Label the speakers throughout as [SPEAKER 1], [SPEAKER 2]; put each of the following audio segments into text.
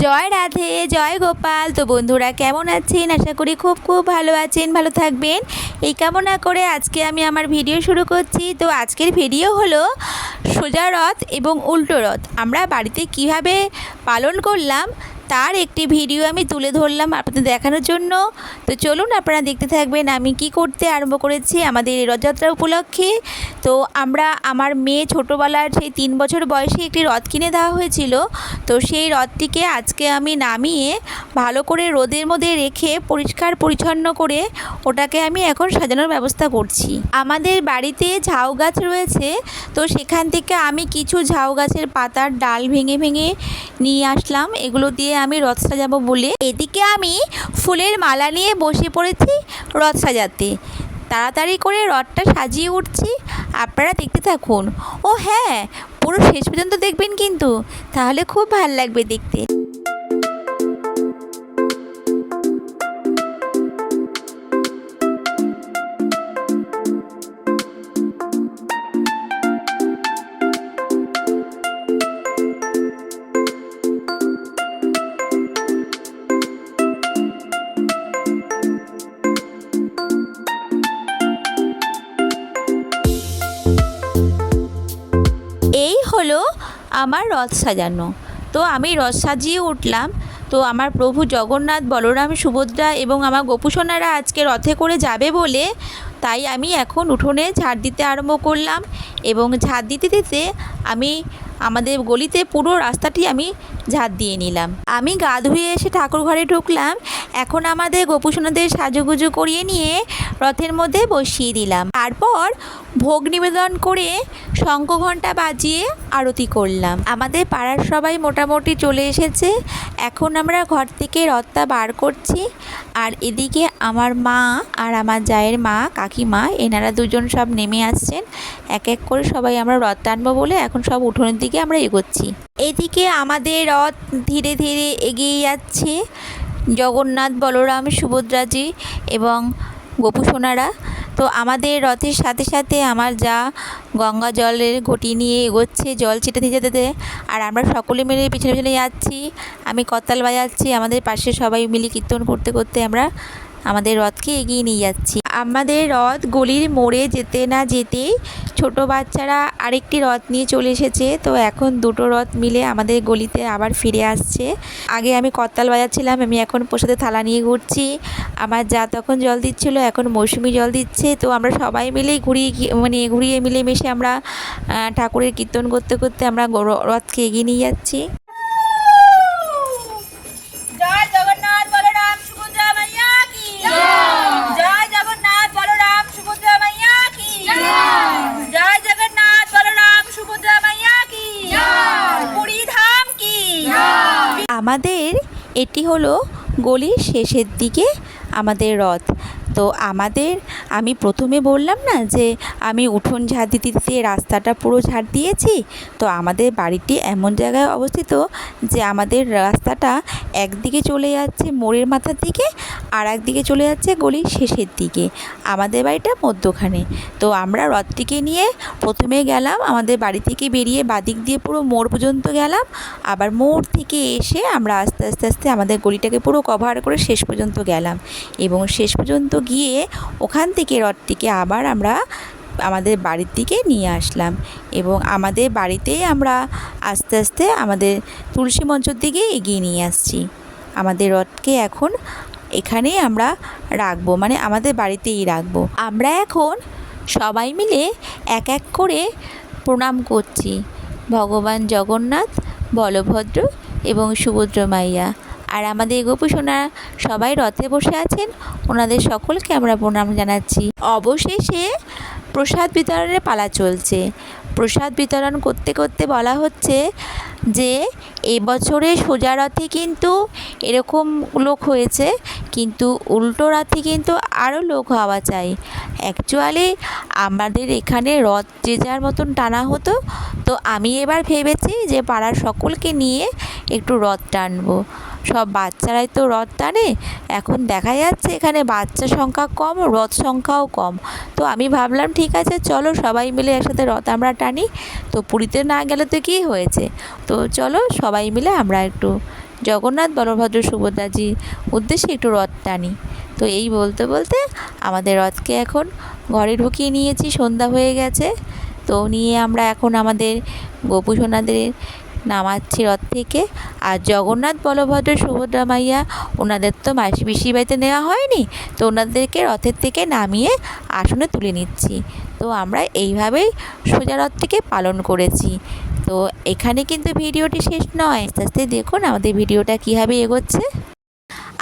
[SPEAKER 1] জয় রাধে, জয় গোপাল। তো বন্ধুরা কেমন আছেন? আশা করি খুব খুব ভালো আছেন, ভালো থাকবেন এই কামনা করে আজকে আমি আমার ভিডিও শুরু করছি। তো আজকের ভিডিও হলো সোজা রথ এবং উল্টো রথ আমরা বাড়িতে কিভাবে পালন করলাম তার একটি ভিডিও আমি তুলে ধরলাম আপনাদের দেখানোর জন্য। তো চলুন আপনারা দেখতে থাকবেন আমি কি করতে আরম্ভ করেছি আমাদের এই রথযাত্রা উপলক্ষে। তো আমার মেয়ে ছোটোবেলার সেই 3 বছর বয়সে একটি রথ কিনে দেওয়া হয়েছিল। তো সেই রথটিকে আজকে আমি নামিয়ে ভালো করে রোদের মধ্যে রেখে পরিষ্কার পরিচ্ছন্ন করে ওটাকে আমি এখন সাজানোর ব্যবস্থা করছি। আমাদের বাড়িতে ঝাউ গাছ রয়েছে, তো সেখান থেকে আমি কিছু ঝাউ গাছের পাতার ডাল ভেঙে ভেঙে নিয়ে আসলাম, এগুলো দিয়ে আমি রথ সাজাবো বলে। এদিকে আমি ফুলের মালা নিয়ে বসে পড়েছি রথ সাজাতে। তাড়াতাড়ি করে রথটা সাজিয়ে উঠছি, আপনারা দেখতে থাকুন। ও হ্যাঁ, পুরো শেষ পর্যন্ত দেখবেন কিন্তু, তাহলে খুব ভালো লাগবে দেখতে। এই হলো আমার রথ সাজানো। তো আমি রথ সাজিয়ে উঠলাম। তো আমার প্রভু জগন্নাথ, বলরাম, সুভদ্রা এবং আমার গোপুসোনারা আজকে রথে করে যাবে বলে তাই আমি এখন উঠোনে ঝাড় দিতে আরম্ভ করলাম। এবং ঝাড় দিতে দিতে আমি আমাদের গলিতে পুরো রাস্তাটি আমি ঝাড় দিয়ে নিলাম। আমি গা ধুয়ে এসে ঠাকুর ঘরে ঢুকলাম। এখন আমাদের গোপুসোনাদের সাজুগুজু করিয়ে নিয়ে রথের মধ্যে বসিয়ে দিলাম। তারপর ভোগ নিবেদন করে শঙ্খ ঘণ্টা বাজিয়ে আরতি করলাম। আমাদের পাড়ার সবাই মোটামুটি চলে এসেছে। এখন আমরা ঘর থেকে রথটা বার করছি। আর এদিকে আমার মা আর আমার জায়ের মা, কাকিমা, এনারা দুজন সব নেমে আসছেন। এক এক করে সবাই আমরা রথ টানবো বলে এখন সব উঠোনের দিকে আমরা এগোচ্ছি। এদিকে আমাদের রথ ধীরে ধীরে এগিয়ে যাচ্ছে। জগন্নাথ, বলরাম, সুভদ্রাজি এবং গোপুসোনারা। তো আমাদের রথের সাথে সাথে আমার যা গঙ্গা জলের ঘটি নিয়ে এগোচ্ছে জল ছিটাতে যেতে। আর আমরা সকলে মিলে পিছনে পিছনে যাচ্ছি। আমি করতাল বাজাচ্ছি, আমাদের পাশে সবাই মিলে কীর্তন করতে করতে আমরা আমাদের রথকে এগিয়ে নিয়ে যাচ্ছি। আমাদের রথ গলির মোড়ে যেতে না যেতেই ছোট বাচ্চারা আরেকটি রথ নিয়ে চলে এসেছে। তো এখন দুটো রথ মিলে আমাদের গলিতে আবার ফিরে আসছে। আগে আমি করতাল বাজাচ্ছিলাম, আমি এখন প্রসাদের থালা নিয়ে ঘুরছি। আমার যা তখন জল দিচ্ছিল, এখন মৌসুমি জল দিচ্ছে। তো আমরা সবাই মিলেই ঘুরিয়ে মিলেমিশে আমরা ঠাকুরের কীর্তন করতে করতে আমরা রথকে এগিয়ে নিয়ে যাচ্ছি। জয় জগন্নাথ, বলরাম, সুভদ্রা মাইয়া কি জয়। জগন্নাথ, বলরাম, সুভদ্রা মাইয়া কি জয়। জগন্নাথ, বলরাম, সুভদ্রা মাইয়া কি পুরী ধাম কি। আমাদের এটি হলো গলির শেষের দিকে আমাদের রথ। তো আমি প্রথমে বললাম না যে আমি উঠোন ঝাড় দিতে দিতে রাস্তাটা পুরো ঝাড় দিয়েছি। তো আমাদের বাড়িটি এমন জায়গায় অবস্থিত যে আমাদের রাস্তাটা একদিকে চলে যাচ্ছে মোড়ের মাথার দিকে, আর একদিকে চলে যাচ্ছে গলির শেষের দিকে। আমাদের বাড়িটা মধ্যখানে। তো আমরা রথটিকে নিয়ে প্রথমে গেলাম আমাদের বাড়ি থেকে বেরিয়ে বাদিক দিয়ে পুরো মোড় পর্যন্ত গেলাম। আবার মোড় থেকে এসে আমরা আস্তে আস্তে আস্তে আমাদের গলিটাকে পুরো কভার করে শেষ পর্যন্ত গেলাম। এবং শেষ পর্যন্ত গিয়ে ওখান থেকে রথটিকে আবার আমরা আমাদের বাড়ির দিকে নিয়ে আসলাম। এবং আমাদের বাড়িতেই আমরা আস্তে আস্তে আমাদের তুলসী মঞ্চের দিকে এগিয়ে নিয়ে আসছি। আমাদের রথকে এখন এখানেই আমরা রাখবো, মানে আমাদের বাড়িতেই রাখবো। আমরা এখন সবাই মিলে এক এক করে প্রণাম করছি ভগবান জগন্নাথ, বলভদ্র এবং সুভদ্রা মাইয়া। আর আমাদের গোপুসোনা সবাই রথে বসে আছেন, ওনাদের সকলকে আমরা প্রণাম জানাচ্ছি। অবশেষে প্রসাদ বিতরণের পালা চলছে। প্রসাদ বিতরণ করতে করতে বলা হচ্ছে যে এবছরে সোজা রথে কিন্তু এরকম লোক হয়েছে, কিন্তু উল্টো রথে কিন্তু আরও লোক হওয়া চাই। অ্যাকচুয়ালি আমাদের এখানে রথ যে যার মতন টানা হতো। তো আমি এবার ভেবেছি যে পাড়ার সকলকে নিয়ে একটু রথ টানবো। সব বাচ্চারাই তো রথ টানে। এখন দেখা যাচ্ছে এখানে বাচ্চা সংখ্যা কম, রথ সংখ্যাও কম। তো আমি ভাবলাম ঠিক আছে চলো সবাই মিলে একসাথে রথ আমরা টানি। তো পুরীতে না গেলে তো কী হয়েছে, তো চলো সবাই মিলে আমরা একটু
[SPEAKER 2] জগন্নাথ বলভদ্র সুভদ্রাজির উদ্দেশ্যে একটু রথ টানি। তো এই বলতে বলতে আমাদের রথকে এখন ঘরে ঢুকিয়ে নিয়েছি, সন্ধ্যা হয়ে গেছে। তো নিয়ে আমরা এখন আমাদের গোপু সোনাদের নামাচ্ছি রথ থেকে। আর জগন্নাথ বলভদ্র সুভদ্রা মাইয়া ওনাদের তো পিসির বাড়িতে নেওয়া হয়নি, তো ওনাদেরকে রথের থেকে নামিয়ে আসনে তুলে নিচ্ছি। তো আমরা এইভাবেই সোজা রথটিকে পালন করেছি। তো এখানে কিন্তু ভিডিওটি শেষ নয়, আস্তে আস্তে দেখুন আমাদের ভিডিওটা কীভাবে এগোচ্ছে।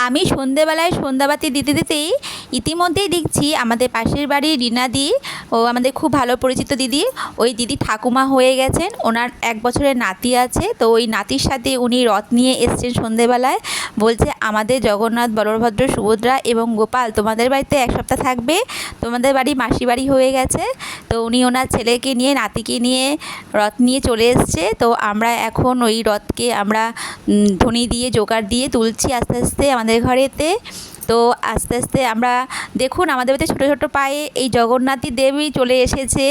[SPEAKER 2] আমি সন্ধেবেলায় সন্ধ্যাবাতি দিতে দিতেই ইতিমধ্যেই দেখছি আমাদের পাশের বাড়ির রিনাদি, ও আমাদের খুব ভালো পরিচিত দিদি, ওই দিদি ঠাকুমা হয়ে গেছেন। ওনার 1 বছরের নাতি আছে, তো ওই নাতির সাথে উনি রথ নিয়ে এসছেন সন্ধেবেলায়। বলছে আমাদের জগন্নাথ বলভদ্র সুভদ্রা এবং গোপাল তোমাদের বাড়িতে 1 সপ্তাহ থাকবে, তোমাদের বাড়ি মাসি বাড়ি হয়ে গেছে। তো উনি ওনার ছেলেকে নিয়ে নাতিকে নিয়ে রথ নিয়ে চলে এসছে। তো আমরা এখন ওই রথকে আমরা ধ্বনি দিয়ে জোগাড় দিয়ে তুলছি আস্তে আস্তে আমাদের ঘরেতে। তো আস্তে আস্তে আমরা দেখুন আমাদের বাড়িতে ছোটো ছোটো পায়ে এই জগন্নাথী দেবী চলে এসেছে,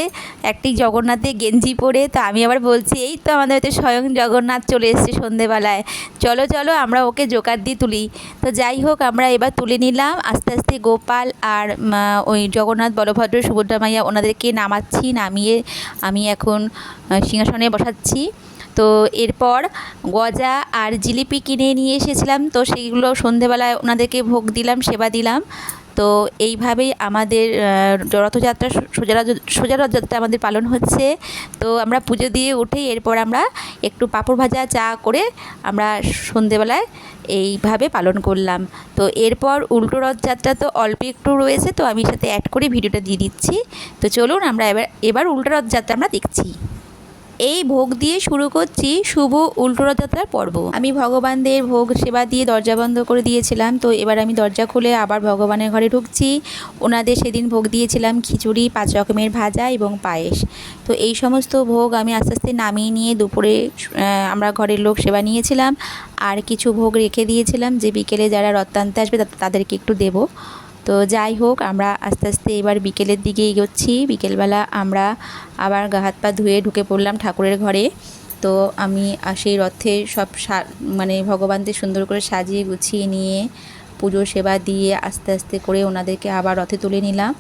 [SPEAKER 2] একটি জগন্নাথের গেঞ্জি পরে। তো আমি আবার বলছি এই তো আমাদের বাড়িতে স্বয়ং জগন্নাথ চলে এসেছে সন্ধেবেলায়, চলো চলো আমরা ওকে জোগাড় দিয়ে তুলি। তো যাই হোক আমরা এবার তুলে নিলাম আস্তে আস্তে গোপাল আর ওই জগন্নাথ বলভদ্র সুভদ্রা মাইয়া ওনাদেরকে নামাচ্ছি, নামিয়ে আমি এখন সিংহাসনে বসাচ্ছি। তো এরপর গজা আর জিলিপি কিনে নিয়ে এসেছিলাম, তো সেইগুলো সন্ধেবেলায় ওনাদেরকে ভোগ দিলাম, সেবা দিলাম। তো এইভাবেই আমাদের রথযাত্রা সোজা রথযাত্রা আমাদের পালন হচ্ছে। তো আমরা পুজো দিয়ে উঠেই এরপর আমরা একটু পাঁপড় ভাজা চা করে আমরা সন্ধেবেলায় এইভাবে পালন করলাম। তো এরপর উল্টো রথযাত্রা তো অল্প একটু রয়েছে, তো আমি সাথে অ্যাড করে ভিডিওটা দিয়ে দিচ্ছি। তো চলুন আমরা এবার উল্টো রথযাত্রা আমরা দেখছি। এই ভোগ দিয়ে শুরু করছি শুভ উল্টো রথযাত্রার পর্ব। আমি ভগবানদের ভোগ সেবা দিয়ে দরজা বন্ধ করে দিয়েছিলাম। তো এবার আমি দরজা খুলে আবার ভগবানের ঘরে ঢুকছি। ওনাদের সেদিন ভোগ দিয়েছিলাম খিচুড়ি, 5 রকমের ভাজা এবং পায়েস। তো এই সমস্ত ভোগ আমি আস্তে আস্তে নামিয়ে নিয়ে দুপুরে আমরা ঘরের লোক সেবা নিয়েছিলাম। আর কিছু ভোগ রেখে দিয়েছিলাম যে বিকেলে যারা রথ টানতে আসবে তাদেরকে একটু দেবো। তো যাই হোক আমরা আস্তে আস্তে এবার বিকেলের দিকে এগোচ্ছি। বিকেলবেলা আমরা আবার গা হাত পা ধুয়ে ঢুকে পড়লাম ঠাকুরের ঘরে। তো আমি সেই রথে সব মানে ভগবানদের সুন্দর করে সাজিয়ে গুছিয়ে নিয়ে পুজো সেবা দিয়ে আস্তে আস্তে করে ওনাদেরকে আবার রথে তুলে নিলাম।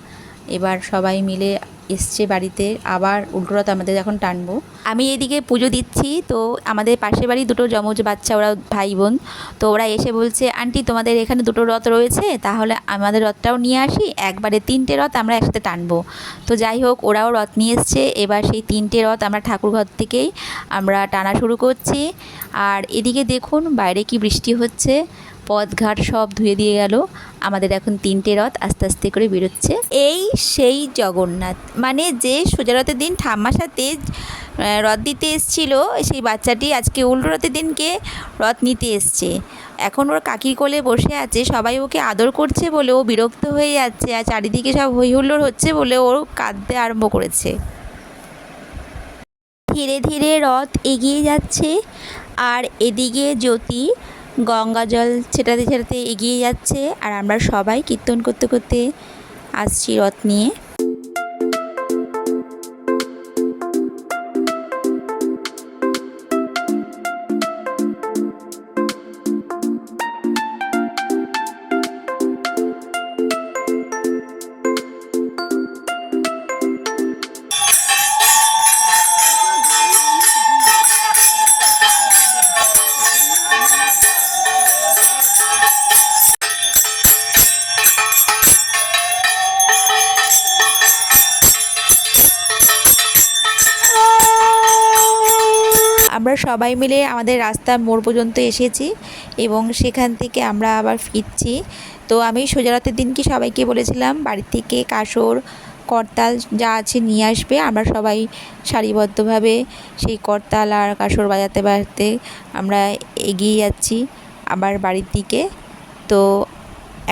[SPEAKER 2] এবার সবাই মিলে এসছে বাড়িতে, আবার উল্টো রথ আমাদের এখন টানবো। আমি এদিকে পুজো দিচ্ছি। তো আমাদের পাশের বাড়ি দুটো যমজ বাচ্চা, ওরা ভাই বোন। তো ওরা এসে বলছে আন্টি তোমাদের এখানে 2টো রথ রয়েছে, তাহলে আমাদের রথটাও নিয়ে আসি, একবারে 3টে রথ আমরা একসাথে টানবো। তো যাই হোক ওরাও রথ নিয়ে এসছে। এবার সেই 3টে রথ আমরা ঠাকুর ঘর থেকেই আমরা টানা শুরু করছি। আর এদিকে দেখুন বাইরে কি বৃষ্টি হচ্ছে, পথঘাট সব ধুয়ে দিয়ে গেল। আমাদের এখন 3টে রথ আস্তে আস্তে করে বেরোচ্ছে। এই সেই জগন্নাথ, মানে যে সোজা রথের দিন ঠাম্মার সাথে রথ দিতে এসেছিলো, সেই বাচ্চাটি আজকে উল্টো রথের দিনকে রথ নিতে এসছে। এখন ওর কাকির কোলে বসে আছে, সবাই ওকে আদর করছে বলে ও বিরক্ত হয়ে যাচ্ছে, আর চারিদিকে সব হই হুল্লোড় হচ্ছে বলে ওর কাঁদতে আরম্ভ করেছে। ধীরে ধীরে রথ এগিয়ে যাচ্ছে, আর এদিকে জ্যোতি গঙ্গা জল ছেটাতে ছেটাতে এগিয়ে যাচ্ছে। আর আমরা সবাই কীর্তন করতে করতে আসছি রথ নিয়ে। আমরা সবাই মিলে আমাদের রাস্তার মোড় পর্যন্ত এসেছি এবং সেখান থেকে আমরা আবার ফিরছি। তো আমি সোজা রথের দিনকে সবাইকে বলেছিলাম বাড়ি থেকে কাসর করতাল যা আছে নিয়ে আসবে। আমরা সবাই সারিবদ্ধভাবে সেই করতাল আর কাসর বাজাতে বাজাতে আমরা এগিয়ে যাচ্ছি আবার বাড়ির দিকে। তো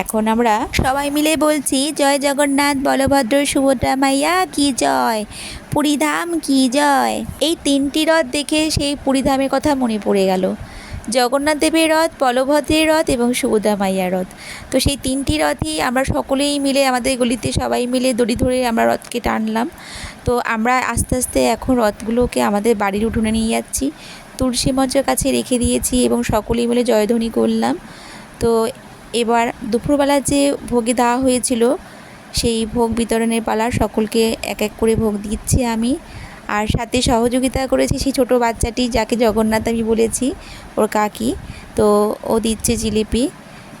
[SPEAKER 2] এখন আমরা সবাই মিলে বলছি জয় জগন্নাথ বলভদ্র সুভদ্রা মাইয়া কি জয়, পুরীধাম কি জয়। এই 3টি রথ দেখে সেই পুরীধামের কথা মনে পড়ে গেল। জগন্নাথ দেবের রথ, বলভদ্রের রথ এবং সুভদ্রা মাইয়ার রথ। তো সেই 3টি রথই আমরা সকলেই মিলে আমাদের গলিতে সবাই মিলে দড়ি ধরে আমরা রথকে টানলাম। তো আমরা আস্তে আস্তে এখন রথগুলোকে আমাদের বাড়ির উঠোনে নিয়ে যাচ্ছি। তুলসী মঞ্চের কাছে রেখে দিয়েছি এবং সকলেই মিলে জয়ধ্বনি করলাম। তো এবার দুপুরবেলা যে ভোগে দেওয়া হয়েছিল সেই ভোগ বিতরণের পালা, সকলকে এক এক করে ভোগ দিচ্ছি আমি। আর সাথে সহযোগিতা করেছি সেই ছোটো বাচ্চাটি যাকে জগন্নাথ আমি বলেছি, ওর কাকি। তো ও দিচ্ছে জিলিপি।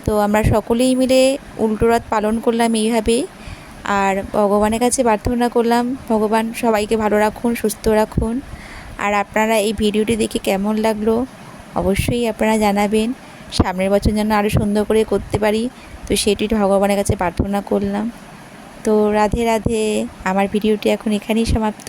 [SPEAKER 2] তো আমরা সকলেই মিলে উল্টো রথ পালন করলাম এইভাবে। আর ভগবানের কাছে প্রার্থনা করলাম ভগবান সবাইকে ভালো রাখুন, সুস্থ রাখুন। আর আপনারা এই ভিডিওটি দেখে কেমন লাগলো অবশ্যই আপনারা জানাবেন। সামনের বছর যেন আরও সুন্দর করে করতে পারি, তো সেটি ভগবানের কাছে প্রার্থনা করলাম। তো রাধে রাধে। আমার ভিডিওটি এখন এখানেই সমাপ্ত।